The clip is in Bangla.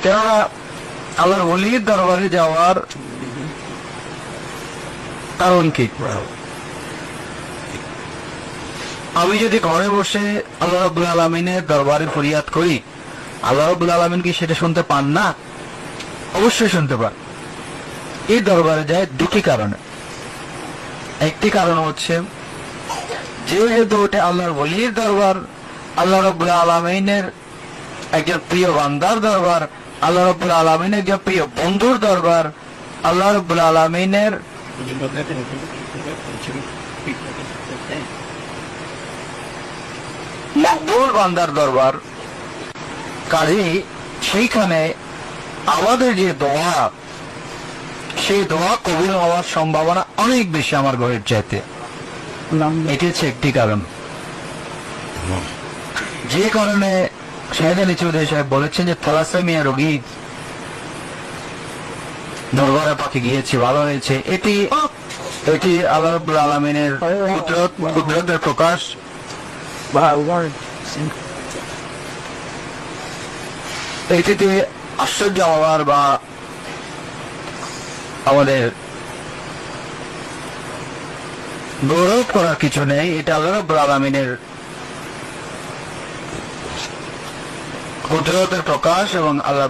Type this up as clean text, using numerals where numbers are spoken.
কেননা আল্লাহর ওলির দরবারে যাওয়ার কারণ কি? আমি যদি ঘরে বসে আল্লাহ রাব্বুল আলামিনের দরবারে ফরিয়াদ করি, আল্লাহ রাব্বুল আলামিন কি সেটা শুনতে পান না? অবশ্যই শুনতে পান। এই দরবারে যায় দুটি কারণে। একটি কারণ হচ্ছে যেহেতু ওটা আল্লাহর ওলির দরবার, আল্লাহ রাব্বুল আলামিনের একজন প্রিয় বান্দার দরবার, আল্লাহ রাব্বুল আলামিনের একজন প্রিয় বন্ধুর দরবার, আল্লাহ রাব্বুল আলামিনের মকবুল বান্দার দরবার। কাজেই সেইখানে আমাদের যে দোয়া, সেই দোয়া কবুল হওয়ার সম্ভাবনা অনেক বেশি আমার ঘরের চাইতে। এটি হচ্ছে একটি কারণ, যে কারণে শাহেদ আলী চৌধুরী সাহেব বলেছেন যে থ্যালাসেমিয়া রোগী দরবারে পাখি গিয়েছে, ভালো হয়েছে। এটি আল্লাহ রাব্বুল আলামিনের কুদরতের প্রকাশ। এটিতে আশ্চর্য হওয়ার বা আমাদের গৌরব করার কিছু নেই। এটা আল্লাহ রাব্বুল আলামিনের কুদরতের প্রকাশ এবং আল্লাহ